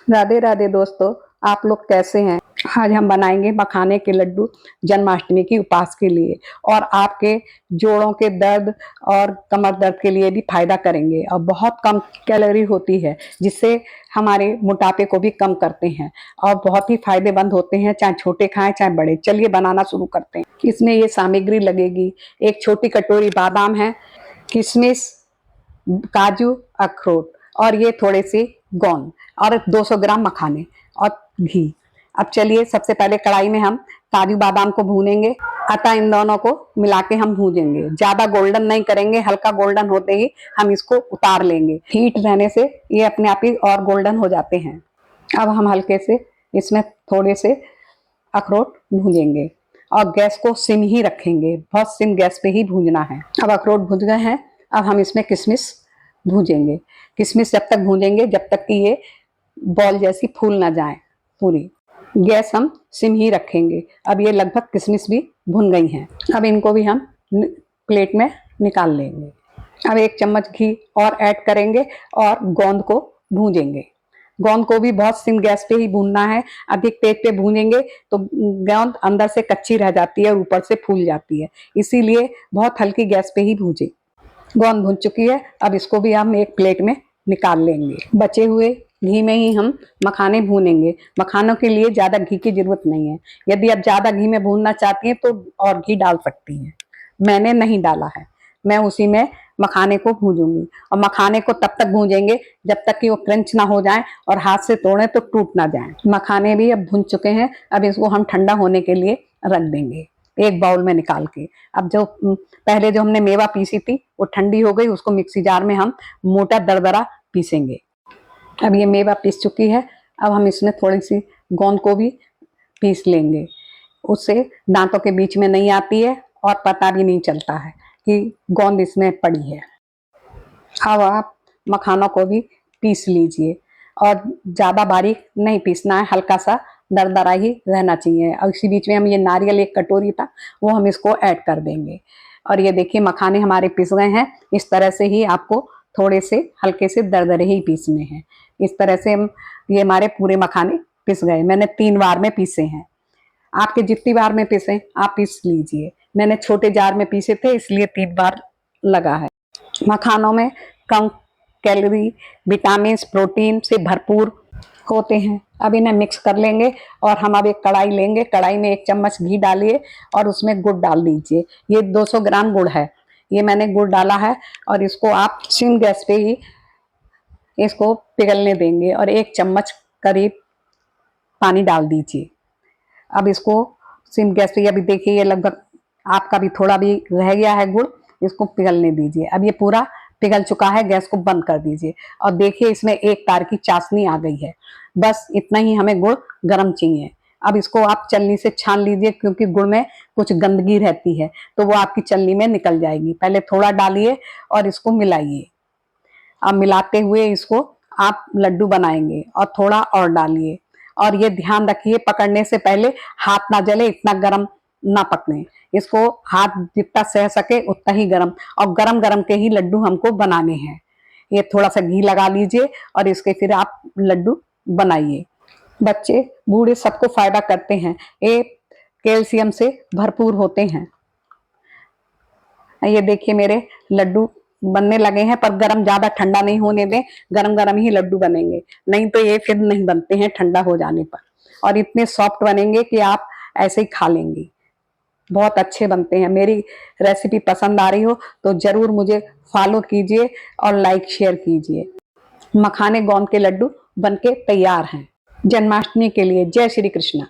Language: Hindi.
राधे राधे दोस्तों, आप लोग कैसे हैं। आज हम बनाएंगे मखाने के लड्डू जन्माष्टमी की उपास के लिए और आपके जोड़ों के दर्द और कमर दर्द के लिए भी फायदा करेंगे और बहुत कम कैलोरी होती है जिससे हमारे मोटापे को भी कम करते हैं और बहुत ही फायदेमंद होते हैं, चाहे छोटे खाएं चाहे बड़े। चलिए बनाना शुरू करते हैं। इसमें ये सामग्री लगेगी। एक छोटी कटोरी बादाम है, किशमिश, काजू, अखरोट और ये थोड़े से गोंद और 200 ग्राम मखाने और घी। अब चलिए सबसे पहले कढ़ाई में हम काजू बादाम को भूनेंगे, अतः इन दोनों को मिला के हम भूनेंगे। ज्यादा गोल्डन नहीं करेंगे, हल्का गोल्डन होते ही हम इसको उतार लेंगे। हीट रहने से ये अपने आप ही और गोल्डन हो जाते हैं। अब हम हल्के से इसमें थोड़े से अखरोट भूनेंगे और गैस को सिम ही रखेंगे, बहुत सिम गैस पे ही भूनना है। अब अखरोट भून गए हैं, अब हम इसमें किशमिश भूनेंगे। किशमिश जब तक भूनेंगे जब तक कि ये बॉल जैसी फूल ना जाए पूरी। गैस हम सिम ही रखेंगे। अब ये लगभग किशमिश भी भुन गई हैं। अब इनको भी हम प्लेट में निकाल लेंगे। अब 1 चम्मच घी और ऐड करेंगे और गोंद को भूनेंगे। गोंद को भी बहुत सिम गैस पे ही भूनना है। अधिक तेज पे भूनेंगे तो गोंद अंदर से कच्ची रह जाती है और ऊपर से फूल जाती है, इसीलिए बहुत हल्की गैस पे ही भूजे। गोंद भुन चुकी है, अब इसको भी हम एक प्लेट में निकाल लेंगे। बचे हुए घी में ही हम मखाने भूनेंगे। मखानों के लिए ज्यादा घी की जरूरत नहीं है। यदि आप ज्यादा घी में भूनना चाहती हैं तो और घी डाल सकती हैं, मैंने नहीं डाला है। मैं उसी में मखाने को भूनूंगी और मखाने को तब तक भूनेंगे जब तक कि वो क्रंच ना हो जाए और हाथ से तोड़े तो टूट ना जाए। मखाने भी अब भुन चुके हैं, अब इसको हम ठंडा होने के लिए रख देंगे एक बाउल में निकाल के। अब जो पहले जो हमने मेवा पीसी थी वो ठंडी हो गई, उसको मिक्सी जार में हम मोटा दरदरा पीसेंगे। अब ये मेवा पीस चुकी है, अब हम इसमें थोड़ी सी गोंद को भी पीस लेंगे। उससे दांतों के बीच में नहीं आती है और पता भी नहीं चलता है कि गोंद इसमें पड़ी है। अब आप मखानों को भी पीस लीजिए और ज्यादा बारीक नहीं पीसना है, हल्का सा दरदरा ही रहना चाहिए। और इसी बीच में हम ये नारियल 1 कटोरी था वो हम इसको ऐड कर देंगे। और ये देखिए मखाने हमारे पिस गए हैं। इस तरह से ही आपको थोड़े से हल्के से दरदरे ही पीसने हैं। इस तरह से हम ये हमारे पूरे मखाने पिस गए। मैंने 3 बार में पीसे हैं, आपके जितनी बार में पीसे आप पीस लीजिए। मैंने छोटे जार में पीसे थे इसलिए 3 बार लगा है। मखानों में कम कैलोरी, विटामिन, प्रोटीन से भरपूर होते हैं। अब इन्हें मिक्स कर लेंगे और हम अब एक कढ़ाई लेंगे। कढ़ाई में 1 चम्मच घी डालिए और उसमें गुड़ डाल दीजिए। ये 200 ग्राम गुड़ है, ये मैंने गुड़ डाला है और इसको आप सिम गैस पे ही इसको पिघलने देंगे और 1 चम्मच करीब पानी डाल दीजिए। अब इसको सिम गैस पे, अभी देखिए ये लगभग आपका भी थोड़ा भी रह गया है गुड़, इसको पिघलने दीजिए। अब ये पूरा पिघल चुका है, गैस को बंद कर दीजिए और देखिए इसमें 1 तार की चाशनी आ गई है। बस इतना ही हमें गुड़ गर्म चाहिए। अब इसको आप चलनी से छान लीजिए क्योंकि गुड़ में कुछ गंदगी रहती है तो वो आपकी चलनी में निकल जाएगी। पहले थोड़ा डालिए और इसको मिलाइए। अब मिलाते हुए इसको आप लड्डू बनाएंगे और थोड़ा और डालिए। और ये ध्यान रखिए पकड़ने से पहले हाथ ना जले, इतना गरम ना पकड़े। इसको हाथ जितना सह सके उतना ही गरम, और गरम गरम के ही लड्डू हमको बनाने हैं। ये थोड़ा सा घी लगा लीजिए और इसके फिर आप लड्डू बनाइए। बच्चे बूढ़े सबको फायदा करते हैं, ये कैल्शियम से भरपूर होते हैं। ये देखिए मेरे लड्डू बनने लगे हैं, पर गरम, ज्यादा ठंडा नहीं होने दें, गरम गरम ही लड्डू बनेंगे, नहीं तो ये फिर नहीं बनते हैं ठंडा हो जाने पर। और इतने सॉफ्ट बनेंगे कि आप ऐसे ही खा लेंगी, बहुत अच्छे बनते हैं। मेरी रेसिपी पसंद आ रही हो तो जरूर मुझे फॉलो कीजिए और लाइक शेयर कीजिए। मखाने गोंद के लड्डू बनके तैयार हैं जन्माष्टमी के लिए। जय श्री कृष्ण।